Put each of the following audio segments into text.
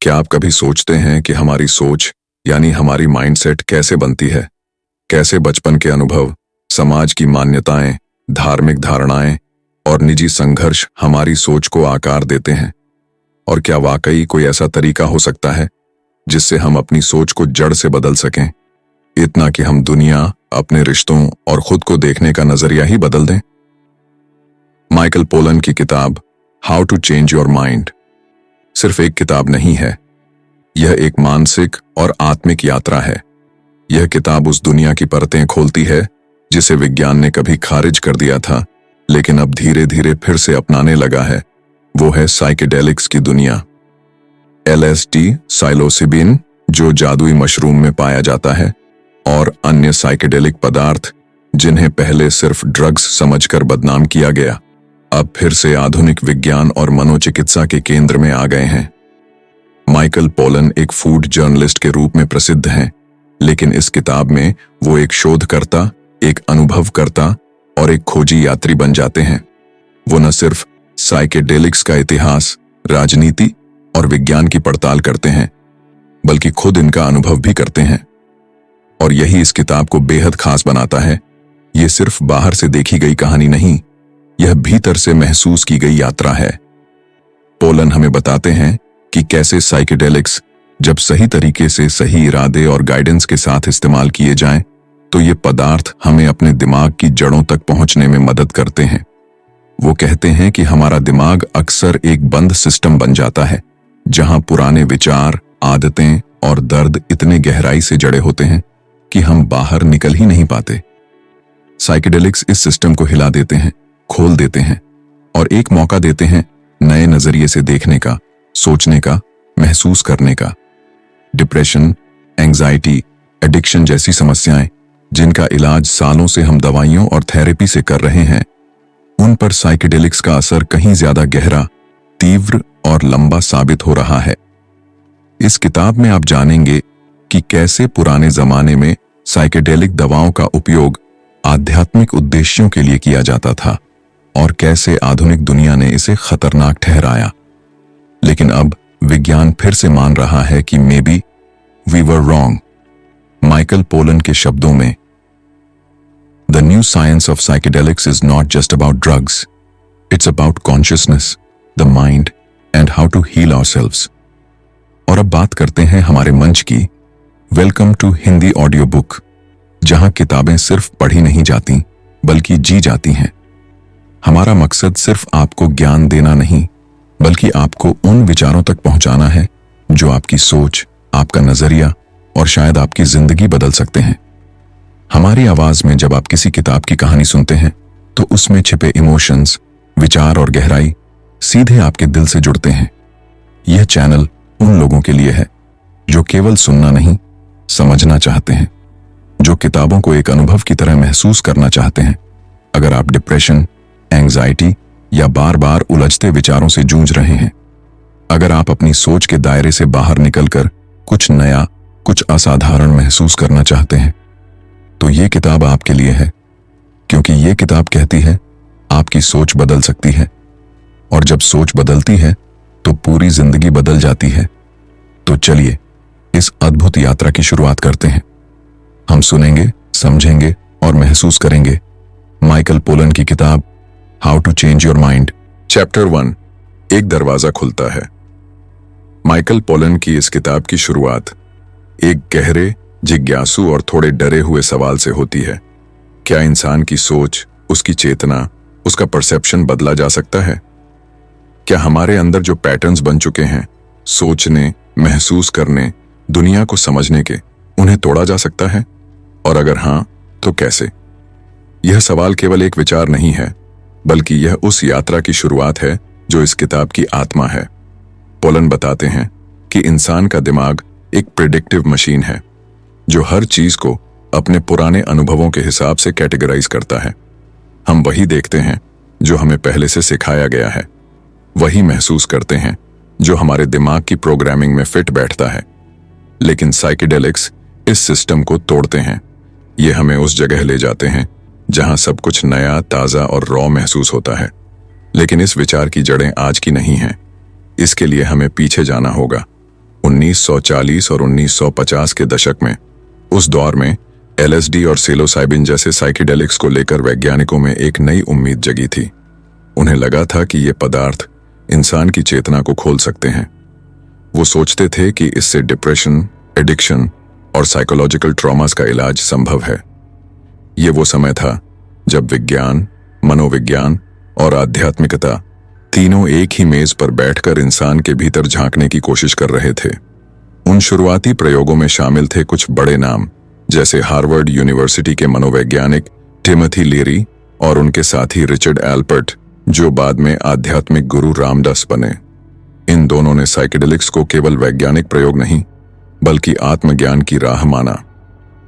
क्या आप कभी सोचते हैं कि हमारी सोच यानी हमारी माइंडसेट कैसे बनती है? कैसे बचपन के अनुभव, समाज की मान्यताएं, धार्मिक धारणाएं और निजी संघर्ष हमारी सोच को आकार देते हैं? और क्या वाकई कोई ऐसा तरीका हो सकता है जिससे हम अपनी सोच को जड़ से बदल सकें, इतना कि हम दुनिया, अपने रिश्तों और खुद को देखने का नजरिया ही बदल दें? माइकल पोलन की किताब how to change your mind सिर्फ एक किताब नहीं है, यह एक मानसिक और आत्मिक यात्रा है। यह किताब उस दुनिया की परतें खोलती है जिसे विज्ञान ने कभी खारिज कर दिया था, लेकिन अब धीरे धीरे फिर से अपनाने लगा है। वो है साइकेडेलिक्स की दुनिया। LSD, साइलोसिबिन, जो जादुई मशरूम में पाया जाता है, और अन्य साइकेडेलिक पदार्थ जिन्हें पहले सिर्फ ड्रग्स समझकर बदनाम किया गया, अब फिर से आधुनिक विज्ञान और मनोचिकित्सा के केंद्र में आ गए हैं। माइकल पोलन एक फूड जर्नलिस्ट के रूप में प्रसिद्ध हैं, लेकिन इस किताब में वो एक शोधकर्ता, एक अनुभवकर्ता और एक खोजी यात्री बन जाते हैं। वो न सिर्फ साइकेडेलिक्स का इतिहास, राजनीति और विज्ञान की पड़ताल करते हैं, बल्कि खुद इनका अनुभव भी करते हैं। और यही इस किताब को बेहद खास बनाता है। ये सिर्फ बाहर से देखी गई कहानी नहीं, यह भीतर से महसूस की गई यात्रा है। पोलन हमें बताते हैं कि कैसे साइकेडेलिक्स जब सही तरीके से, सही इरादे और गाइडेंस के साथ इस्तेमाल किए जाएं, तो ये पदार्थ हमें अपने दिमाग की जड़ों तक पहुंचने में मदद करते हैं। वो कहते हैं कि हमारा दिमाग अक्सर एक बंद सिस्टम बन जाता है, जहां पुराने विचार, आदतें और दर्द इतने गहराई से जड़े होते हैं कि हम बाहर निकल ही नहीं पाते। साइकेडेलिक्स इस सिस्टम को हिला देते हैं, खोल देते हैं और एक मौका देते हैं नए नजरिए से देखने का, सोचने का, महसूस करने का। डिप्रेशन, एंजाइटी, एडिक्शन जैसी समस्याएं जिनका इलाज सालों से हम दवाइयों और थेरेपी से कर रहे हैं, उन पर साइकेडेलिक्स का असर कहीं ज्यादा गहरा, तीव्र और लंबा साबित हो रहा है। इस किताब में आप जानेंगे कि कैसे पुराने जमाने में साइकेडेलिक दवाओं का उपयोग आध्यात्मिक उद्देश्यों के लिए किया जाता था और कैसे आधुनिक दुनिया ने इसे खतरनाक ठहराया। लेकिन अब विज्ञान फिर से मान रहा है कि maybe we were wrong. Michael Pollan के शब्दों में, the new science of psychedelics is not just about drugs, it's about consciousness, the mind and how to heal ourselves. और अब बात करते हैं हमारे मंच की। Welcome to Hindi audio book, जहां किताबें सिर्फ पढ़ी नहीं जाती बल्कि जी जाती हैं। हमारा मकसद सिर्फ आपको ज्ञान देना नहीं, बल्कि आपको उन विचारों तक पहुंचाना है जो आपकी सोच, आपका नजरिया और शायद आपकी जिंदगी बदल सकते हैं। हमारी आवाज में जब आप किसी किताब की कहानी सुनते हैं, तो उसमें छिपे इमोशंस, विचार और गहराई सीधे आपके दिल से जुड़ते हैं। यह चैनल उन लोगों के लिए है जो केवल सुनना नहीं, समझना चाहते हैं, जो किताबों को एक अनुभव की तरह महसूस करना चाहते हैं। अगर आप डिप्रेशन, एंजाइटी या बार बार उलझते विचारों से जूझ रहे हैं, अगर आप अपनी सोच के दायरे से बाहर निकलकर कुछ नया, कुछ असाधारण महसूस करना चाहते हैं, तो ये किताब आपके लिए है। क्योंकि ये किताब कहती है आपकी सोच बदल सकती है, और जब सोच बदलती है तो पूरी जिंदगी बदल जाती है। तो चलिए इस अद्भुत यात्रा की शुरुआत करते हैं। हम सुनेंगे, समझेंगे और महसूस करेंगे माइकल पोलन की किताब how to change your mind. Chapter 1, एक दरवाजा खुलता है। माइकल पोलन की इस किताब की शुरुआत एक गहरे, जिज्ञासु और थोड़े डरे हुए सवाल से होती है। क्या इंसान की सोच, उसकी चेतना, उसका परसेप्शन बदला जा सकता है? क्या हमारे अंदर जो पैटर्न्स बन चुके हैं, सोचने, महसूस करने, दुनिया को समझने के, उन्हें तोड़ा जा सकता है? और अगर हां, तो कैसे? यह सवाल केवल एक विचार नहीं है, बल्कि यह उस यात्रा की शुरुआत है जो इस किताब की आत्मा है। पोलन बताते हैं कि इंसान का दिमाग एक प्रिडिक्टिव मशीन है, जो हर चीज को अपने पुराने अनुभवों के हिसाब से कैटेगराइज करता है। हम वही देखते हैं जो हमें पहले से सिखाया गया है, वही महसूस करते हैं जो हमारे दिमाग की प्रोग्रामिंग में फिट बैठता है। लेकिन साइकेडेलिक्स इस सिस्टम को तोड़ते हैं। ये हमें उस जगह ले जाते हैं जहां सब कुछ नया, ताजा और रॉ महसूस होता है। लेकिन इस विचार की जड़ें आज की नहीं हैं। इसके लिए हमें पीछे जाना होगा, 1940 और 1950 के दशक में, उस दौर में LSD और सेलोसाइबिन जैसे साइकिडेलिक्स को लेकर वैज्ञानिकों में एक नई उम्मीद जगी थी। उन्हें लगा था कि ये पदार्थ इंसान की चेतना को खोल सकते हैं। वो सोचते थे कि इससे डिप्रेशन, एडिक्शन और साइकोलॉजिकल ट्रॉमास का इलाज संभव है। ये वो समय था जब विज्ञान, मनोविज्ञान और आध्यात्मिकता तीनों एक ही मेज पर बैठकर इंसान के भीतर झांकने की कोशिश कर रहे थे। उन शुरुआती प्रयोगों में शामिल थे कुछ बड़े नाम, जैसे हार्वर्ड यूनिवर्सिटी के मनोवैज्ञानिक टिमोथी लीरी और उनके साथी रिचर्ड एल्पर्ट, जो बाद में आध्यात्मिक गुरु रामदास बने। इन दोनों ने साइकेडेलिक्स को केवल वैज्ञानिक प्रयोग नहीं, बल्कि आत्मज्ञान की राह माना।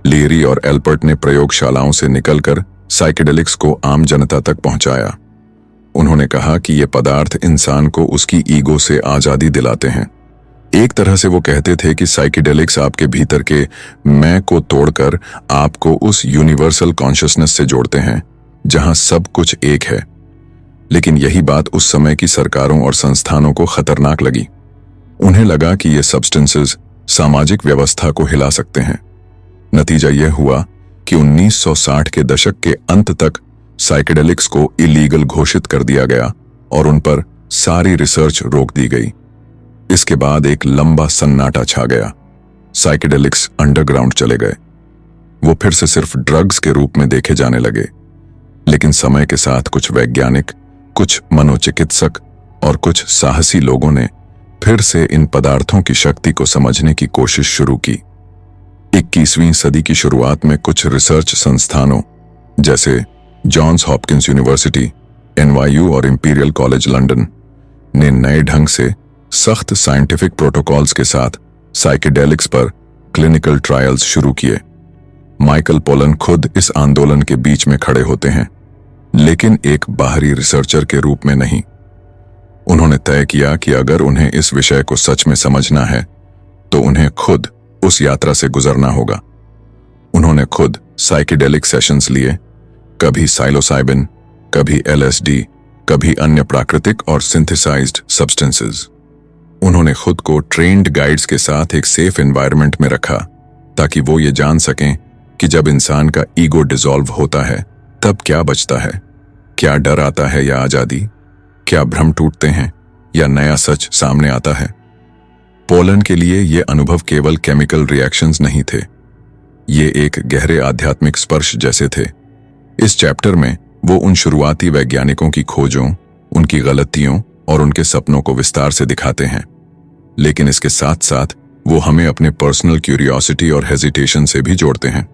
लीरी और एल्पर्ट ने प्रयोगशालाओं से निकलकर साइकेडेलिक्स को आम जनता तक पहुंचाया। उन्होंने कहा कि ये पदार्थ इंसान को उसकी ईगो से आजादी दिलाते हैं। एक तरह से वो कहते थे कि साइकेडेलिक्स आपके भीतर के मैं को तोड़कर आपको उस यूनिवर्सल कॉन्शियसनेस से जोड़ते हैं जहां सब कुछ एक है। लेकिन यही बात उस समय की सरकारों और संस्थानों को खतरनाक लगी। उन्हें लगा कि ये सब्सटेंसेस सामाजिक व्यवस्था को हिला सकते हैं। नतीजा यह हुआ कि 1960 के दशक के अंत तक साइकेडेलिक्स को इलीगल घोषित कर दिया गया और उन पर सारी रिसर्च रोक दी गई। इसके बाद एक लंबा सन्नाटा छा गया। साइकेडेलिक्स अंडरग्राउंड चले गए। वो फिर से सिर्फ ड्रग्स के रूप में देखे जाने लगे। लेकिन समय के साथ कुछ वैज्ञानिक, कुछ मनोचिकित्सक और कुछ साहसी लोगों ने फिर से इन पदार्थों की शक्ति को समझने की कोशिश शुरू की। 21वीं सदी की शुरुआत में कुछ रिसर्च संस्थानों जैसे जॉन्स हॉपकिंस यूनिवर्सिटी, NYU और इंपीरियल कॉलेज लंदन ने नए ढंग से सख्त साइंटिफिक प्रोटोकॉल्स के साथ साइकेडेलिक्स पर क्लिनिकल ट्रायल्स शुरू किए। माइकल पोलन खुद इस आंदोलन के बीच में खड़े होते हैं, लेकिन एक बाहरी रिसर्चर के रूप में नहीं। उन्होंने तय किया कि अगर उन्हें इस विषय को सच में समझना है तो उन्हें खुद उस यात्रा से गुजरना होगा। उन्होंने खुद साइकेडेलिक सेशंस लिए, कभी साइलोसाइबिन, कभी LSD, कभी अन्य प्राकृतिक और सिंथेसाइज्ड सब्सटेंसेस। उन्होंने खुद को ट्रेन्ड गाइड्स के साथ एक सेफ एनवायरनमेंट में रखा ताकि वो ये जान सकें कि जब इंसान का ईगो डिसॉल्व होता है तब क्या बचता है, क्या डर आता है या आजादी, क्या भ्रम टूटते हैं या नया सच सामने आता है। पोलन के लिए ये अनुभव केवल केमिकल रिएक्शंस नहीं थे, ये एक गहरे आध्यात्मिक स्पर्श जैसे थे। इस चैप्टर में वो उन शुरुआती वैज्ञानिकों की खोजों, उनकी गलतियों और उनके सपनों को विस्तार से दिखाते हैं। लेकिन इसके साथ साथ वो हमें अपने पर्सनल क्यूरियोसिटी और हेजिटेशन से भी जोड़ते हैं।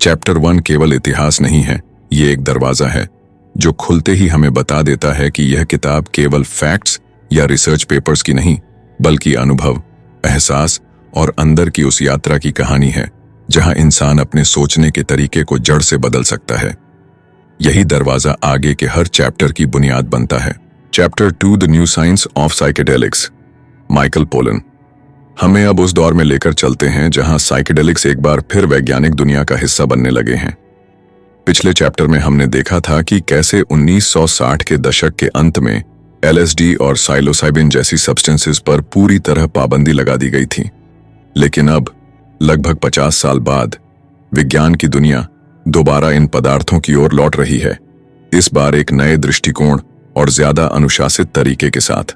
चैप्टर 1 केवल इतिहास नहीं है, ये एक दरवाजा है जो खुलते ही हमें बता देता है कि यह किताब केवल फैक्ट्स या रिसर्च पेपर्स की नहीं, बल्कि अनुभव, एहसास और अंदर की उस यात्रा की कहानी है जहां इंसान अपने सोचने के तरीके को जड़ से बदल सकता है। यही दरवाजा आगे के हर चैप्टर की बुनियाद बनता है। Chapter 2 the new science of psychedelics, Michael pollen हमें अब उस दौर में लेकर चलते हैं जहां साइकेडेलिक्स एक बार फिर वैज्ञानिक दुनिया का हिस्सा बनने लगे हैं। पिछले चैप्टर में हमने देखा था कि कैसे 1960 के दशक के अंत में LSD और साइलोसाइबिन जैसी सब्सटेंसेस पर पूरी तरह पाबंदी लगा दी गई थी। लेकिन अब लगभग 50 साल बाद विज्ञान की दुनिया दोबारा इन पदार्थों की ओर लौट रही है, इस बार एक नए दृष्टिकोण और ज्यादा अनुशासित तरीके के साथ।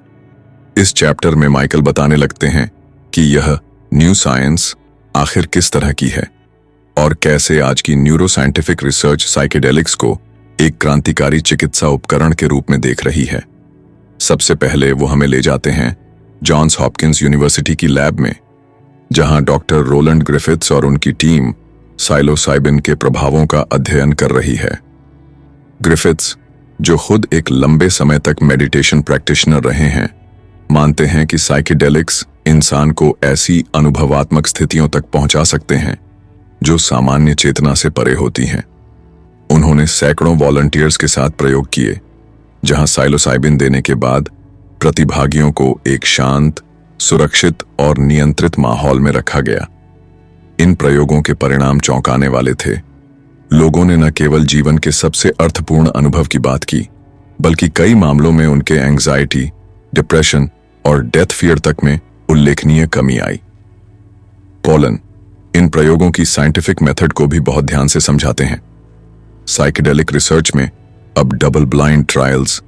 इस चैप्टर में माइकल बताने लगते हैं कि यह न्यू साइंस आखिर किस तरह की है और कैसे आज की न्यूरोसाइंटिफिक रिसर्च साइकेडेलिक्स को एक क्रांतिकारी चिकित्सा उपकरण के रूप में देख रही है। सबसे पहले वो हमें ले जाते हैं जॉन्स हॉपकिंस यूनिवर्सिटी की लैब में, जहां डॉक्टर रोलैंड ग्रिफिथ्स और उनकी टीम साइलोसाइबिन के प्रभावों का अध्ययन कर रही है। ग्रिफिथ्स, जो खुद एक लंबे समय तक मेडिटेशन प्रैक्टिशनर रहे हैं, मानते हैं कि साइकेडेलिक्स इंसान को ऐसी अनुभवात्मक स्थितियों तक पहुंचा सकते हैं जो सामान्य चेतना से परे होती हैं। उन्होंने सैकड़ों वॉलंटियर्स के साथ प्रयोग किए, जहां साइलोसाइबिन देने के बाद प्रतिभागियों को एक शांत, सुरक्षित और नियंत्रित माहौल में रखा गया। इन प्रयोगों के परिणाम चौंकाने वाले थे। लोगों ने न केवल जीवन के सबसे अर्थपूर्ण अनुभव की बात की, बल्कि कई मामलों में उनके एंग्जाइटी, डिप्रेशन और डेथ फियर तक में उल्लेखनीय कमी आई। पोलन इन प्रयोगों की साइंटिफिक मेथड को भी बहुत ध्यान से समझाते हैं। साइकेडेलिक रिसर्च में अब double blind trials,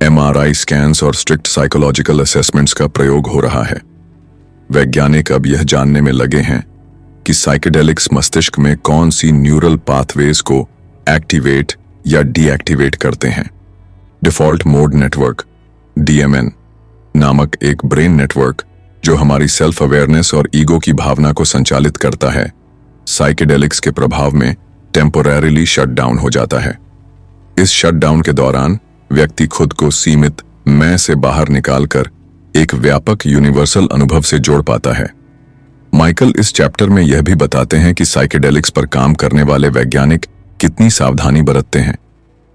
MRI scans और स्ट्रिक्ट साइकोलॉजिकल असेसमेंट्स का प्रयोग हो रहा है। वैज्ञानिक अब यह जानने में लगे हैं कि साइकेडेलिक्स मस्तिष्क में कौन सी न्यूरल पाथवेज को एक्टिवेट या डीएक्टिवेट करते हैं। डिफॉल्ट मोड नेटवर्क डीएमएन नामक एक ब्रेन नेटवर्क जो हमारी सेल्फ अवेयरनेस और ईगो की भावना को संचालित करता है, साइकेडेलिक्स के प्रभाव में टेम्पोरेरीली शट डाउन हो जाता है। इस शटडाउन के दौरान व्यक्ति खुद को सीमित मैं से बाहर निकालकर एक व्यापक यूनिवर्सल अनुभव से जोड़ पाता है। माइकल इस चैप्टर में यह भी बताते हैं कि साइकेडेलिक्स पर काम करने वाले वैज्ञानिक कितनी सावधानी बरतते हैं।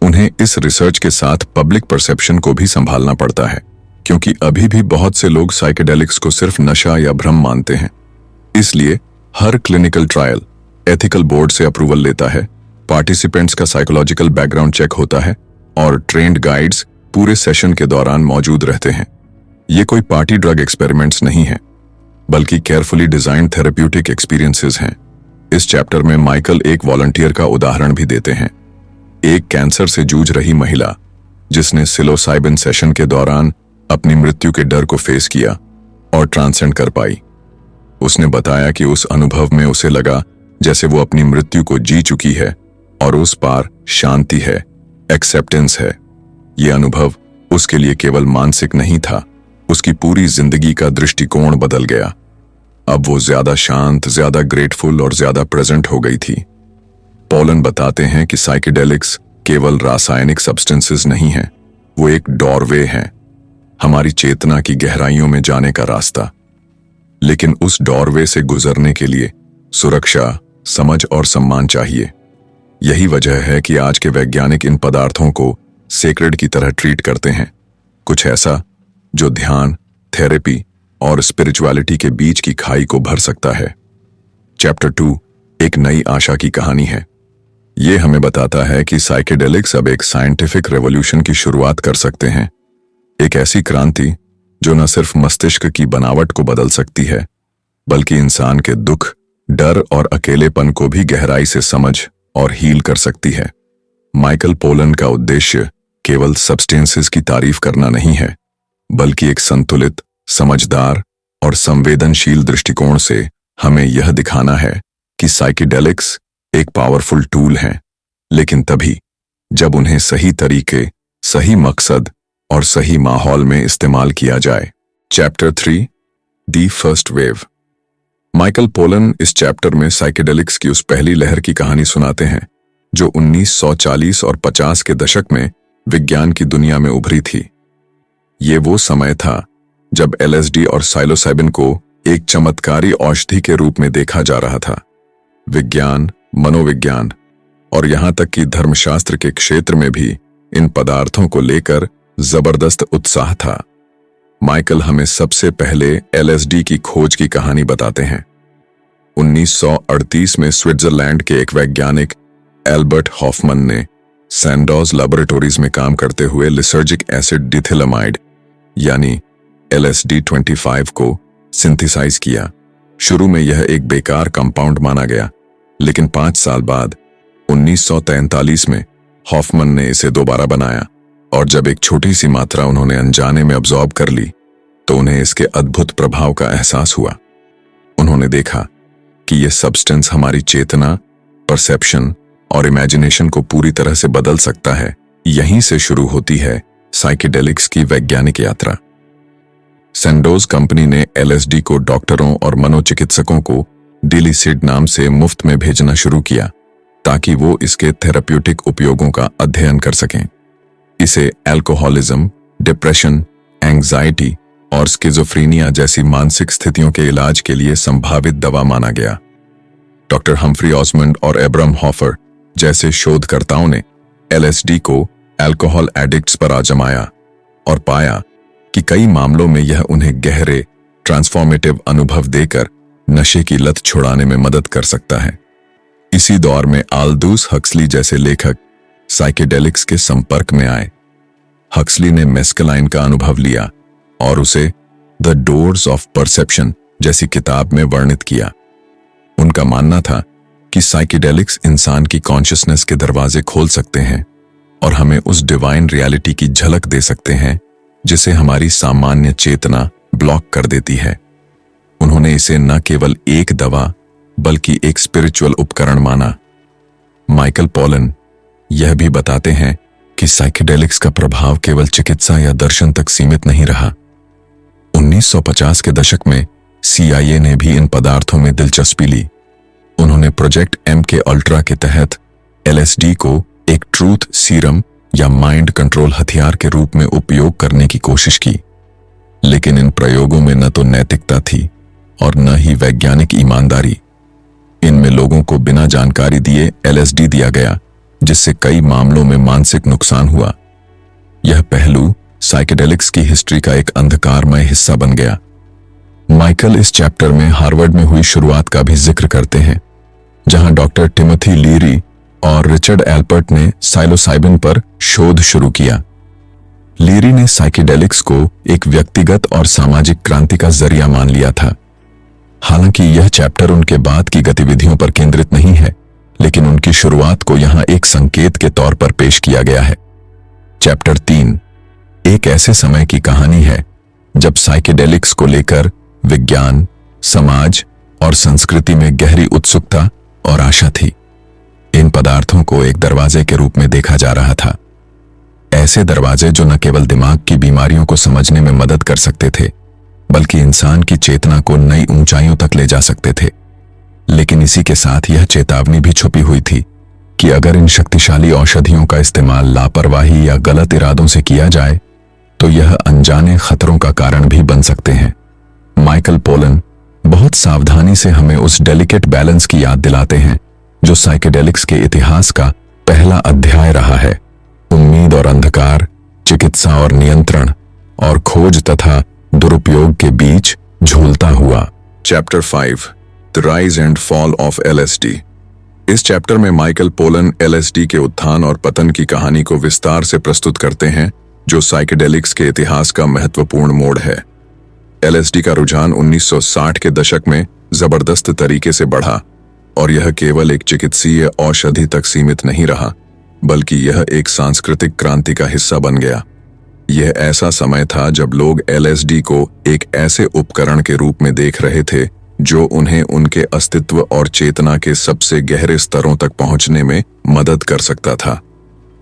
उन्हें इस रिसर्च के साथ पब्लिक परसेप्शन को भी संभालना पड़ता है, क्योंकि अभी भी बहुत से लोग साइकेडेलिक्स को सिर्फ नशा या भ्रम मानते हैं। इसलिए हर क्लिनिकल ट्रायल एथिकल बोर्ड से अप्रूवल लेता है, पार्टिसिपेंट्स का साइकोलॉजिकल बैकग्राउंड चेक होता है और ट्रेंड गाइड्स पूरे सेशन के दौरान मौजूद रहते हैं। ये कोई पार्टी ड्रग एक्सपेरिमेंट्स नहीं है, बल्कि केयरफुली डिजाइंड थेरेप्यूटिक एक्सपीरियंसेस हैं। इस चैप्टर में माइकल एक वॉलंटियर का उदाहरण भी देते हैं, एक कैंसर से जूझ रही महिला जिसने सिलोसाइबिन सेशन के दौरान अपनी मृत्यु के डर को फेस किया और ट्रांसेंड कर पाई। उसने बताया कि उस अनुभव में उसे लगा जैसे वो अपनी मृत्यु को जी चुकी है और उस पार शांति है, एक्सेप्टेंस है। ये अनुभव उसके लिए केवल मानसिक नहीं था, उसकी पूरी जिंदगी का दृष्टिकोण बदल गया। अब वो ज्यादा शांत, ज्यादा ग्रेटफुल और ज्यादा प्रेजेंट हो गई थी। पोलन बताते हैं कि साइकेडेलिक्स केवल रासायनिक सब्सटेंसेस नहीं हैं, वो एक डोरवे है, हमारी चेतना की गहराइयों में जाने का रास्ता। लेकिन उस डोरवे से गुजरने के लिए सुरक्षा, समझ और सम्मान चाहिए। यही वजह है कि आज के वैज्ञानिक इन पदार्थों को सेक्रेड की तरह ट्रीट करते हैं, कुछ ऐसा जो ध्यान, थेरेपी और स्पिरिचुअलिटी के बीच की खाई को भर सकता है। चैप्टर 2 एक नई आशा की कहानी है। ये हमें बताता है कि साइकेडेलिक्स अब एक साइंटिफिक रेवोल्यूशन की शुरुआत कर सकते हैं, एक ऐसी क्रांति जो न सिर्फ मस्तिष्क की बनावट को बदल सकती है, बल्कि इंसान के दुख, डर और अकेलेपन को भी गहराई से समझ और हील कर सकती है। माइकल पोलन का उद्देश्य केवल सब्सटेंसेस की तारीफ करना नहीं है, बल्कि एक संतुलित, समझदार और संवेदनशील दृष्टिकोण से हमें यह दिखाना है कि साइकेडेलिक्स एक पावरफुल टूल हैं, लेकिन तभी जब उन्हें सही तरीके, सही मकसद और सही माहौल में इस्तेमाल किया जाए। Chapter 3 the first wave. Michael pollen इस चैप्टर में साइकेडेलिक्स की उस पहली लहर की कहानी सुनाते हैं जो 1940 और 50 के दशक में विज्ञान की दुनिया में उभरी थी। ये वो समय था जब एलएसडी और साइलोसाइबिन को एक चमत्कारी औषधि के रूप में देखा जा रहा था। विज्ञान, मनोविज्ञान और यहां तक कि धर्मशास्त्र के क्षेत्र में भी इन पदार्थों को लेकर जबरदस्त उत्साह था। माइकल हमें सबसे पहले एलएसडी की खोज की कहानी बताते हैं। 1938 में स्विट्जरलैंड के एक वैज्ञानिक एल्बर्ट हॉफमन ने सैंडोज लैबोरेटरीज में काम करते हुए लिसर्जिक एसिड डिथिलमाइड यानी LSD-25 को सिंथेसाइज किया। शुरू में यह एक बेकार कंपाउंड माना गया, लेकिन 5 साल बाद 1943 में हॉफमन ने इसे दोबारा बनाया और जब एक छोटी सी मात्रा उन्होंने अनजाने में अब्सॉर्ब कर ली तो उन्हें इसके अद्भुत प्रभाव का एहसास हुआ। उन्होंने देखा कि यह सब्सटेंस हमारी चेतना, परसेप्शन और इमेजिनेशन को पूरी तरह से बदल सकता है। यहीं से शुरू होती है साइकेडेलिक्स की वैज्ञानिक यात्रा। सैंडोज कंपनी ने LSD को डॉक्टरों और मनोचिकित्सकों को डिलीसिड नाम से मुफ्त में भेजना शुरू किया ताकि वो इसके थेरेप्यूटिक उपयोगों का अध्ययन कर सकें। इसे अल्कोहलिज्म, डिप्रेशन, एंग्जाइटी और स्किज़ोफ्रेनिया जैसी मानसिक स्थितियों के इलाज के लिए संभावित दवा माना गया। डॉक्टर हम्फ्री ऑसमंड और एब्राम हॉफर जैसे शोधकर्ताओं ने LSD को अल्कोहल एडिक्ट्स पर आजमाया और पाया कि कई मामलों में यह उन्हें गहरे, ट्रांसफॉर्मेटिव अनुभव देकर नशे की लत छुड़ाने में मदद कर सकता है। इसी दौर में आल्दूस हक्सली जैसे लेखक साइकेडेलिक्स के संपर्क में आए। हक्सली ने मेस्कलाइन का अनुभव लिया और उसे द डोर्स ऑफ परसेप्शन जैसी किताब में वर्णित किया। उनका मानना था कि साइकेडेलिक्स इंसान की कॉन्शियसनेस के दरवाजे खोल सकते हैं और हमें उस डिवाइन रियलिटी की झलक दे सकते हैं जिसे हमारी सामान्य चेतना ब्लॉक कर देती है। उन्होंने इसे न केवल एक दवा बल्कि एक स्पिरिचुअल उपकरण माना। माइकल पोलन यह भी बताते हैं कि साइकेडेलिक्स का प्रभाव केवल चिकित्सा या दर्शन तक सीमित नहीं रहा। 1950 के दशक में CIA ने भी इन पदार्थों में दिलचस्पी ली। उन्होंने प्रोजेक्ट MK अल्ट्रा के तहत LSD को एक ट्रूथ सीरम या माइंड कंट्रोल हथियार के रूप में उपयोग करने की कोशिश की, लेकिन इन प्रयोगों में न तो नैतिकता थी और न ही वैज्ञानिक ईमानदारी। इनमें लोगों को बिना जानकारी दिए LSD दिया गया, जिससे कई मामलों में मानसिक नुकसान हुआ। यह पहलू साइकेडेलिक्स की हिस्ट्री का एक अंधकारमय हिस्सा बन गया। माइकल इस चैप्टर में हार्वर्ड में हुई शुरुआत का भी जिक्र करते हैं, जहां डॉक्टर टिमोथी लीरी और रिचर्ड एल्पर्ट ने साइलोसाइबिन पर शोध शुरू किया। लीरी ने साइकेडेलिक्स को एक व्यक्तिगत और सामाजिक क्रांति का जरिया मान लिया था। हालांकि यह चैप्टर उनके बाद की गतिविधियों पर केंद्रित नहीं है, लेकिन उनकी शुरुआत को यहां एक संकेत के तौर पर पेश किया गया है। चैप्टर 3 एक ऐसे समय की कहानी है जब साइकेडेलिक्स को लेकर विज्ञान, समाज और संस्कृति में गहरी उत्सुकता और आशा थी। इन पदार्थों को एक दरवाजे के रूप में देखा जा रहा था। ऐसे दरवाजे जो न केवल दिमाग की बीमारियों को समझने में मदद कर सकते थे, बल्कि इंसान की चेतना को नई ऊंचाइयों तक ले जा सकते थे। लेकिन इसी के साथ यह चेतावनी भी छुपी हुई थी कि अगर इन शक्तिशाली औषधियों का इस्तेमाल लापरवाही या गलत इरादों से किया जाए तो यह अनजाने खतरों का कारण भी बन सकते हैं। माइकल पोलन बहुत सावधानी से हमें उस डेलिकेट बैलेंस की याद दिलाते हैं जो साइकेडेलिक्स के इतिहास का पहला अध्याय रहा है। उम्मीद और अंधकार, चिकित्सा और नियंत्रण, और खोज तथा दुरुपयोग के बीच झूलता हुआ। Chapter 5 the rise and fall of LSD। इस चैप्टर में माइकल पोलन LSD के उत्थान और पतन की कहानी को विस्तार से प्रस्तुत करते हैं, जो साइकेडेलिक्स के इतिहास का महत्वपूर्ण मोड़ है। LSD का रुझान 1960 के दशक में जबरदस्त तरीके से बढ़ा और यह केवल एक चिकित्सीय औषधि तक सीमित नहीं रहा, बल्कि यह एक सांस्कृतिक क्रांति का हिस्सा बन गया। यह ऐसा समय था जब लोग LSD को एक ऐसे उपकरण के रूप में देख रहे थे जो उन्हें उनके अस्तित्व और चेतना के सबसे गहरे स्तरों तक पहुंचने में मदद कर सकता था।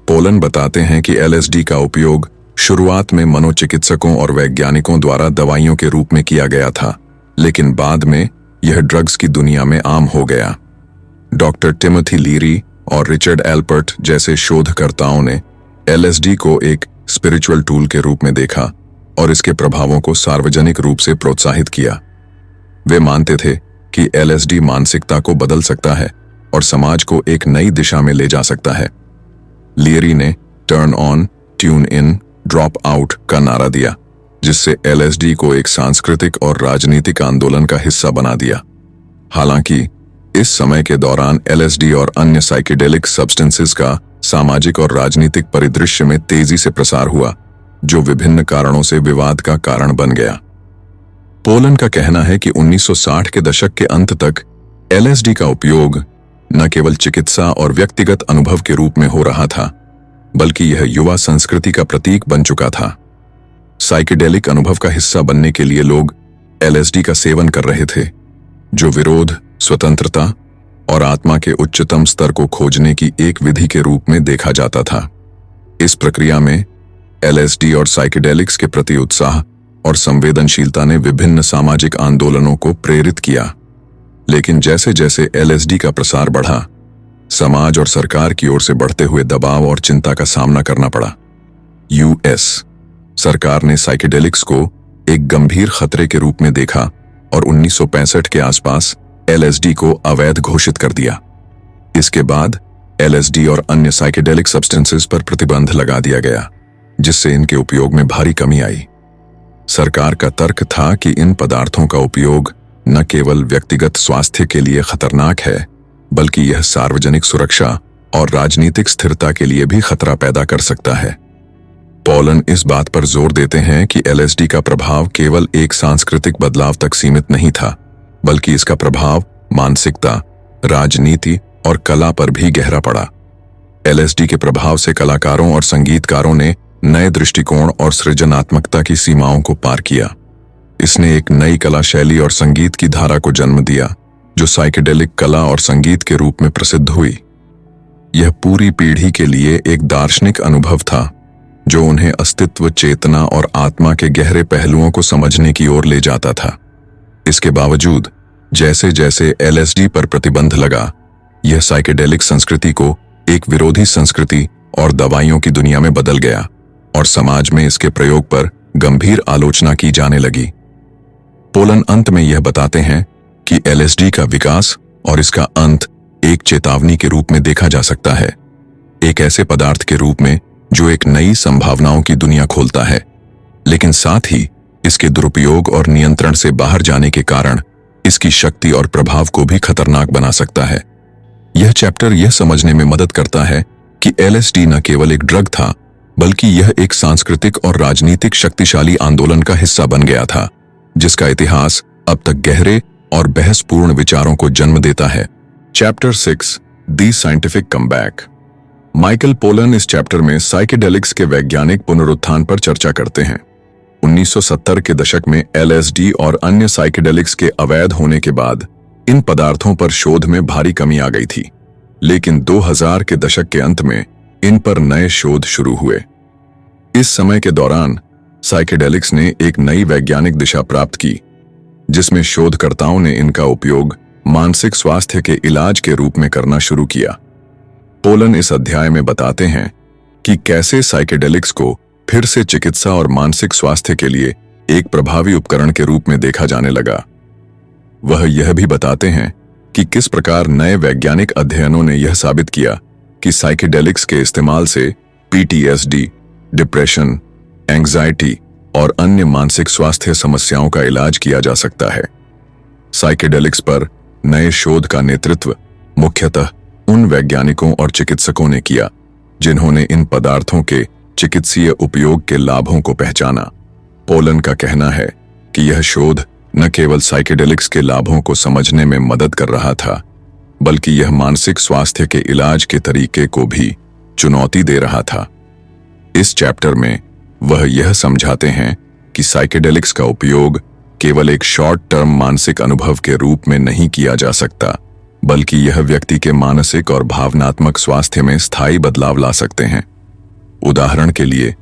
पोलन बताते हैं कि LSD का उपयोग शुरुआत में मनोचिकित्सकों और वैज्ञानिकों द्वारा दवाइयों के रूप में किया गया था, लेकिन बाद में यह ड्रग्स की दुनिया में आम हो गया। डॉक्टर टिमोथी लीरी और रिचर्ड एल्पर्ट जैसे शोधकर्ताओं ने LSD को एक स्पिरिचुअल टूल के रूप में देखा और इसके प्रभावों को सार्वजनिक रूप से प्रोत्साहित किया। वे मानते थे कि LSD मानसिकता को बदल सकता है और समाज को एक नई दिशा में ले जा सकता है। लीरी ने turn on, tune in, drop out का नारा दिया, जिससे LSD को एक सांस्कृतिक और राजनीतिक आंदोलन का हिस्सा बना दिया। हालांकि इस समय के दौरान LSD और अन्य साइकेडेलिक सब्सटेंसेस का सामाजिक और राजनीतिक परिदृश्य में तेजी से प्रसार हुआ, जो विभिन्न कारणों से विवाद का कारण बन गया। पोलन का कहना है कि 1960 के दशक के अंत तक LSD का उपयोग न केवल चिकित्सा और व्यक्तिगत अनुभव के रूप में हो रहा था, बल्कि यह युवा संस्कृति का प्रतीक बन चुका था। साइकेडेलिक अनुभव का हिस्सा बनने के लिए लोग LSD का सेवन कर रहे थे, जो विरोध, स्वतंत्रता और आत्मा के उच्चतम स्तर को खोजने की एक विधि के रूप में देखा जाता था। इस प्रक्रिया में LSD और साइकेडेलिक्स के प्रति उत्साह और संवेदनशीलता ने विभिन्न सामाजिक आंदोलनों को प्रेरित किया। लेकिन जैसे जैसे LSD का प्रसार बढ़ा, समाज और सरकार की ओर से बढ़ते हुए दबाव और चिंता का सामना करना पड़ा। US सरकार ने साइकेडेलिक्स को एक गंभीर खतरे के रूप में देखा और 1965 के आसपास LSD को अवैध घोषित कर दिया। इसके बाद LSD और अन्य साइकेडेलिक सब्सटेंसेस पर प्रतिबंध लगा दिया गया, जिससे इनके उपयोग में भारी कमी आई। सरकार का तर्क था कि इन पदार्थों का उपयोग न केवल व्यक्तिगत स्वास्थ्य के लिए खतरनाक है, बल्कि यह सार्वजनिक सुरक्षा और राजनीतिक स्थिरता के लिए भी खतरा पैदा कर सकता है। पॉलन इस बात पर जोर देते हैं कि एलएसडी का प्रभाव केवल एक सांस्कृतिक बदलाव तक सीमित नहीं था, बल्कि इसका प्रभाव मानसिकता, राजनीति और कला पर भी गहरा पड़ा। एलएसडी के प्रभाव से कलाकारों और संगीतकारों ने नए दृष्टिकोण और सृजनात्मकता की सीमाओं को पार किया। इसने एक नई कला शैली और संगीत की धारा को जन्म दिया, जो साइकेडेलिक कला और संगीत के रूप में प्रसिद्ध हुई। यह पूरी पीढ़ी के लिए एक दार्शनिक अनुभव था, जो उन्हें अस्तित्व, चेतना और आत्मा के गहरे पहलुओं को समझने की ओर ले जाता था। इसके बावजूद जैसे जैसे एलएसडी पर प्रतिबंध लगा, यह साइकेडेलिक संस्कृति को एक विरोधी संस्कृति और दवाइयों की दुनिया में बदल गया और समाज में इसके प्रयोग पर गंभीर आलोचना की जाने लगी। पोलन अंत में यह बताते हैं कि एलएसडी का विकास और इसका अंत एक चेतावनी के रूप में देखा जा सकता है, एक ऐसे पदार्थ के रूप में जो एक नई संभावनाओं की दुनिया खोलता है, लेकिन साथ ही इसके दुरुपयोग और नियंत्रण से बाहर जाने के कारण इसकी शक्ति और प्रभाव को भी खतरनाक बना सकता है। यह चैप्टर यह समझने में मदद करता है कि एलएसडी न केवल एक ड्रग था, बल्कि यह एक सांस्कृतिक और राजनीतिक शक्तिशाली आंदोलन का हिस्सा बन गया था, जिसका इतिहास अब तक गहरे और बहसपूर्ण विचारों को जन्म देता है। Chapter 6 the scientific comeback. Michael pollen इस चैप्टर में साइकेडेलिक्स के वैज्ञानिक पुनरुत्थान पर चर्चा करते हैं। 1970 के दशक में एलएसडी और अन्य साइकेडेलिक्स के अवैध होने के बाद इन पदार्थों पर शोध में भारी कमी आ गई थी, लेकिन 2000 के दशक के अंत में इन पर नए शोध शुरू हुए। इस समय के दौरान साइकेडेलिक्स ने एक नई वैज्ञानिक दिशा प्राप्त की, जिसमें शोधकर्ताओं ने इनका उपयोग मानसिक स्वास्थ्य के इलाज के रूप में करना शुरू किया। पोलन इस अध्याय में बताते हैं कि कैसे साइकेडेलिक्स को फिर से चिकित्सा और मानसिक स्वास्थ्य के लिए एक प्रभावी उपकरण के रूप में देखा जाने लगा। वह यह भी बताते हैं कि किस प्रकार नए वैज्ञानिक अध्ययनों ने यह साबित किया कि साइकेडेलिक्स के इस्तेमाल से पीटीएसडी, डिप्रेशन, एंग्जाइटी और अन्य मानसिक स्वास्थ्य समस्याओं का इलाज किया जा सकता है। साइकेडेलिक्स पर नए शोध का नेतृत्व मुख्यतः उन वैज्ञानिकों और चिकित्सकों ने किया, जिन्होंने इन पदार्थों के चिकित्सीय उपयोग के लाभों को पहचाना। पोलन का कहना है कि यह शोध न केवल साइकेडेलिक्स के लाभों को समझने में मदद कर रहा था, बल्कि यह मानसिक स्वास्थ्य के इलाज के तरीके को भी चुनौती दे रहा था। इस चैप्टर में वह यह समझाते हैं कि साइकेडेलिक्स का उपयोग केवल एक शॉर्ट टर्म मानसिक अनुभव के रूप में नहीं किया जा सकता, बल्कि यह व्यक्ति के मानसिक और भावनात्मक स्वास्थ्य में स्थायी बदलाव ला सकते हैं। उदाहरण के लिए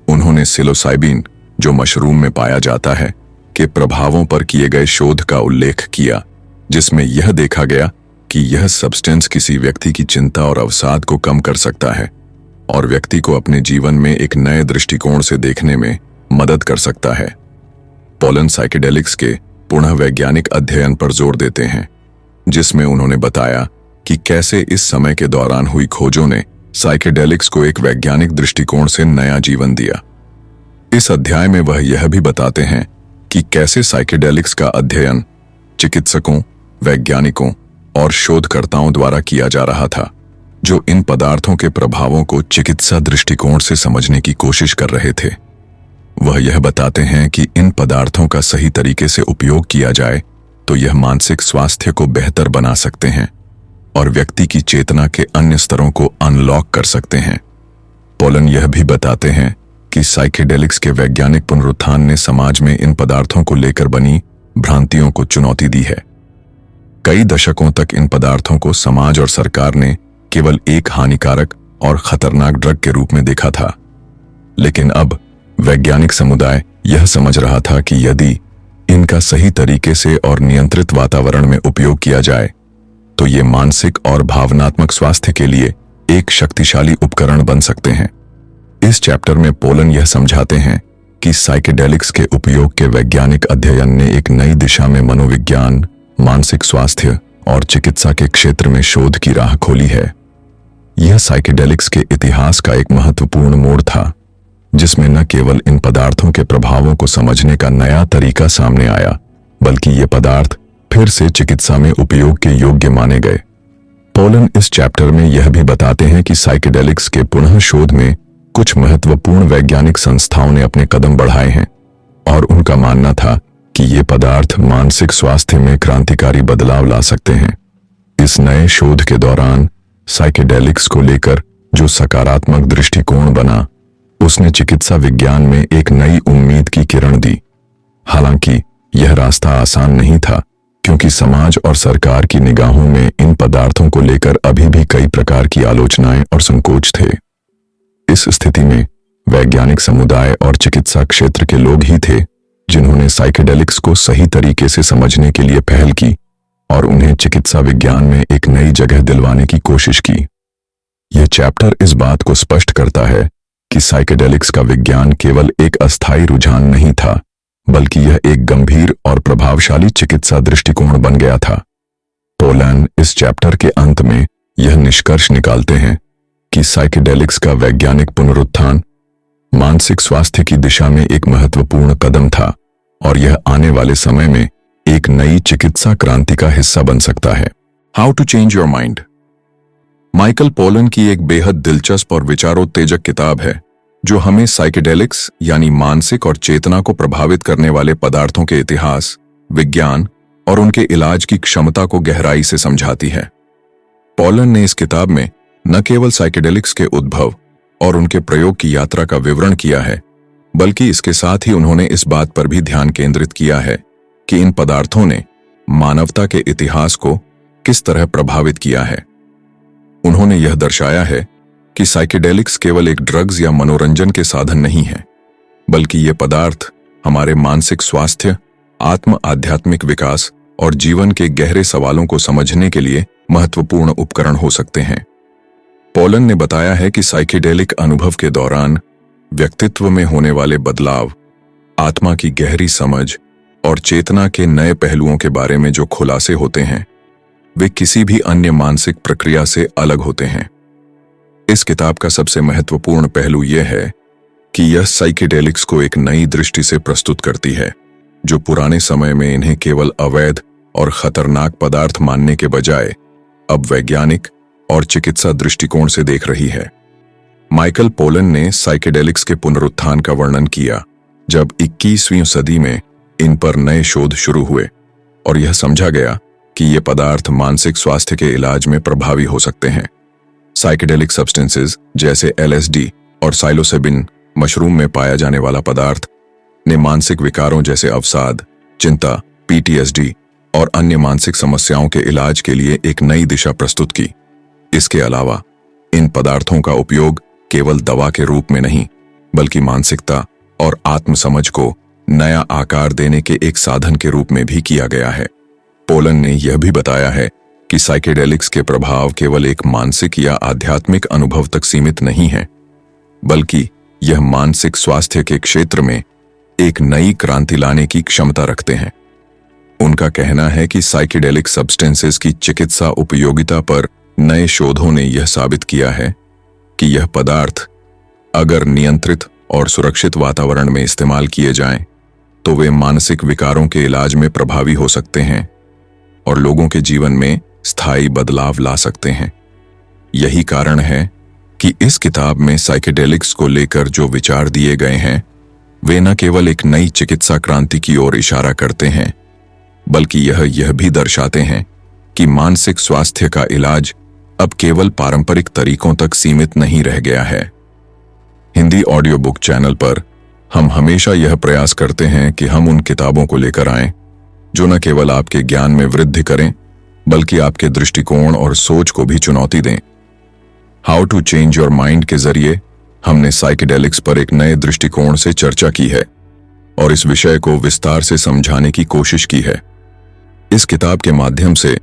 उन्होंने सिलोसाइबिन, जो मशरूम में पाया जाता है, के प्रभावों पर किए गए शोध का उल्लेख किया, जिसमें यह देखा गया कि यह सब्सटेंस किसी व्यक्ति की चिंता और अवसाद को कम कर सकता है और व्यक्ति को अपने जीवन में एक नए दृष्टिकोण से देखने में मदद कर सकता है। पोलन साइकेडेलिक्स के पुनः वैज्ञानिक अध्ययन पर जोर देते हैं, जिसमें उन्होंने बताया कि कैसे इस समय के दौरान हुई खोजों ने साइकेडेलिक्स को एक वैज्ञानिक दृष्टिकोण से नया जीवन दिया। इस अध्याय में वह यह भी बताते हैं कि कैसे साइकेडेलिक्स का अध्ययन चिकित्सकों, वैज्ञानिकों और शोधकर्ताओं द्वारा किया जा रहा था, जो इन पदार्थों के प्रभावों को चिकित्सा दृष्टिकोण से समझने की कोशिश कर रहे थे। वह यह बताते हैं कि इन पदार्थों का सही तरीके से उपयोग किया जाए तो यह मानसिक स्वास्थ्य को बेहतर बना सकते हैं और व्यक्ति की चेतना के अन्य स्तरों को अनलॉक कर सकते हैं। पोलन यह भी बताते हैं कि साइकेडेलिक्स के वैज्ञानिक पुनरुत्थान ने समाज में इन पदार्थों को लेकर बनी भ्रांतियों को चुनौती दी है। कई दशकों तक इन पदार्थों को समाज और सरकार ने केवल एक हानिकारक और खतरनाक ड्रग के रूप में देखा था, लेकिन अब वैज्ञानिक समुदाय यह समझ रहा था कि यदि इनका सही तरीके से और नियंत्रित वातावरण में उपयोग किया जाए तो ये मानसिक और भावनात्मक स्वास्थ्य के लिए एक शक्तिशाली उपकरण बन सकते हैं। इस चैप्टर में पोलन यह समझाते हैं कि साइकेडेलिक्स के उपयोग के वैज्ञानिक अध्ययन ने एक नई दिशा में मनोविज्ञान, मानसिक स्वास्थ्य और चिकित्सा के क्षेत्र में शोध की राह खोली है। यह साइकेडेलिक्स के इतिहास का एक महत्वपूर्ण मोड़ था, जिसमें न केवल इन पदार्थों के प्रभावों को समझने का नया तरीका सामने आया, बल्कि ये पदार्थ फिर से चिकित्सा में उपयोग के योग्य माने गए। पोलन इस चैप्टर में यह भी बताते हैं कि साइकेडेलिक्स के पुनः शोध में कुछ महत्वपूर्ण वैज्ञानिक संस्थाओं ने अपने कदम बढ़ाए हैं और उनका मानना था कि ये पदार्थ मानसिक स्वास्थ्य में क्रांतिकारी बदलाव ला सकते हैं। इस नए शोध के दौरान साइकेडेलिक्स को लेकर जो सकारात्मक दृष्टिकोण बना, उसने चिकित्सा विज्ञान में एक नई उम्मीद की किरण दी। हालांकि यह रास्ता आसान नहीं था, क्योंकि समाज और सरकार की निगाहों में इन पदार्थों को लेकर अभी भी कई प्रकार की आलोचनाएं और संकोच थे। इस स्थिति में वैज्ञानिक समुदाय और चिकित्सा क्षेत्र के लोग ही थे जिन्होंने साइकेडेलिक्स को सही तरीके से समझने के लिए पहल की और उन्हें चिकित्सा विज्ञान में एक नई जगह दिलवाने की कोशिश की। यह चैप्टर इस बात को स्पष्ट करता है कि साइकेडेलिक्स का विज्ञान केवल एक अस्थायी रुझान नहीं था, बल्कि यह एक गंभीर और प्रभावशाली चिकित्सा दृष्टिकोण बन गया था। पोलन इस चैप्टर के अंत में यह निष्कर्ष निकालते हैं कि साइकेडेलिक्स का वैज्ञानिक पुनरुत्थान मानसिक स्वास्थ्य की दिशा में एक महत्वपूर्ण कदम था और यह आने वाले समय में एक नई चिकित्सा क्रांति का हिस्सा बन सकता है। How to change your mind Michael Pollan की एक बेहद दिलचस्प और विचारोत्तेजक किताब है, जो हमें साइकेडेलिक्स यानी मानसिक और चेतना को प्रभावित करने वाले पदार्थों के इतिहास, विज्ञान और उनके इलाज की क्षमता को गहराई से समझाती है। पोलन ने इस किताब में न केवल साइकेडेलिक्स के उद्भव और उनके प्रयोग की यात्रा का विवरण किया है, बल्कि इसके साथ ही उन्होंने इस बात पर भी ध्यान केंद्रित किया है कि इन पदार्थों ने मानवता के इतिहास को किस तरह प्रभावित किया है। उन्होंने यह दर्शाया है कि साइकेडेलिक्स केवल एक ड्रग्स या मनोरंजन के साधन नहीं है, बल्कि ये पदार्थ हमारे मानसिक स्वास्थ्य, आध्यात्मिक विकास और जीवन के गहरे सवालों को समझने के लिए महत्वपूर्ण उपकरण हो सकते हैं। पोलन ने बताया है कि साइकेडेलिक अनुभव के दौरान व्यक्तित्व में होने वाले बदलाव, आत्मा की गहरी समझ और चेतना के नए पहलुओं के बारे में जो खुलासे होते हैं, वे किसी भी अन्य मानसिक प्रक्रिया से अलग होते हैं। इस किताब का सबसे महत्वपूर्ण पहलू यह है कि यह साइकेडेलिक्स को एक नई दृष्टि से प्रस्तुत करती है, जो पुराने समय में इन्हें केवल अवैध और खतरनाक पदार्थ मानने के बजाय अब वैज्ञानिक और चिकित्सा दृष्टिकोण से देख रही है। माइकल पोलन ने साइकेडेलिक्स के पुनरुत्थान का वर्णन किया, जब 21वीं सदी में इन पर नए शोध शुरू हुए और यह समझा गया कि ये पदार्थ मानसिक स्वास्थ्य के इलाज में प्रभावी हो सकते हैं। साइकेडेलिक सब्सटेंसेस जैसे LSD और साइलोसिबिन, मशरूम में पाया जाने वाला पदार्थ, ने मानसिक विकारों जैसे अवसाद, चिंता, PTSD और अन्य मानसिक समस्याओं के इलाज के लिए एक नई दिशा प्रस्तुत की। इसके अलावा इन पदार्थों का उपयोग केवल दवा के रूप में नहीं, बल्कि मानसिकता और आत्मसमझ को नया आकार देने के एक साधन के रूप में भी किया गया है। पोलन ने यह भी बताया है कि साइकेडेलिक्स के प्रभाव केवल एक मानसिक या आध्यात्मिक अनुभव तक सीमित नहीं है, बल्कि यह मानसिक स्वास्थ्य के क्षेत्र में एक नई क्रांति लाने की क्षमता रखते हैं। उनका कहना है कि साइकेडेलिक सब्सटेंसेस की चिकित्सा उपयोगिता पर नए शोधों ने यह साबित किया है कि यह पदार्थ अगर नियंत्रित और सुरक्षित वातावरण में इस्तेमाल किए जाएं, तो वे मानसिक विकारों के इलाज में प्रभावी हो सकते हैं और लोगों के जीवन में स्थायी बदलाव ला सकते हैं। यही कारण है कि इस किताब में साइकेडेलिक्स को लेकर जो विचार दिए गए हैं, वे न केवल एक नई चिकित्सा क्रांति की ओर इशारा करते हैं, बल्कि यह भी दर्शाते हैं कि मानसिक स्वास्थ्य का इलाज अब केवल पारंपरिक तरीकों तक सीमित नहीं रह गया है। हिंदी ऑडियो बुक चैनल पर हम हमेशा यह प्रयास करते हैं कि हम उन किताबों को लेकर आएं जो न केवल आपके ज्ञान में वृद्धि करें, बल्कि आपके दृष्टिकोण और सोच को भी चुनौती दें। How to change your mind के जरिए हमने साइकेडेलिक्स पर एक नए दृष्टिकोण से चर्चा की है और इस विषय को विस्तार से समझाने की कोशिश की है। इस किताब के माध्यम से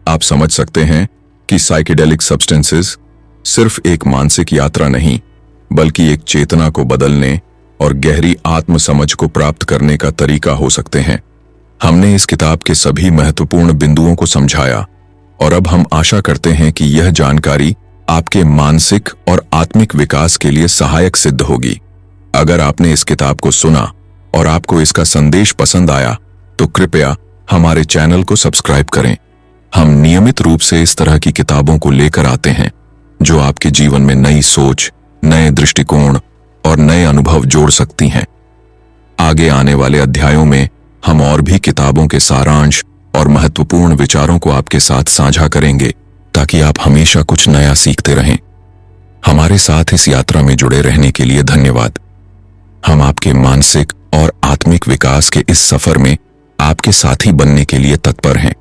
आप समझ सकते हैं कि साइकेडेलिक सब्सटेंसेस सिर्फ एक मानसिक यात्रा नहीं, बल्कि एक चेतना को बदलने और गहरी आत्मसमझ को प्राप्त करने का तरीका हो सकते हैं। हमने इस किताब के सभी महत्वपूर्ण बिंदुओं को समझाया और अब हम आशा करते हैं कि यह जानकारी आपके मानसिक और आत्मिक विकास के लिए सहायक सिद्ध होगी। अगर आपने इस किताब को सुना और आपको इसका संदेश पसंद आया, तो कृपया हमारे चैनल को सब्सक्राइब करें। हम नियमित रूप से इस तरह की किताबों को लेकर आते हैं जो आपके जीवन में नई सोच, नए दृष्टिकोण और नए अनुभव जोड़ सकती हैं। आगे आने वाले अध्यायों में हम और भी किताबों के सारांश और महत्वपूर्ण विचारों को आपके साथ साझा करेंगे, ताकि आप हमेशा कुछ नया सीखते रहें। हमारे साथ इस यात्रा में जुड़े रहने के लिए धन्यवाद। हम आपके मानसिक और आत्मिक विकास के इस सफर में आपके साथी बनने के लिए तत्पर हैं।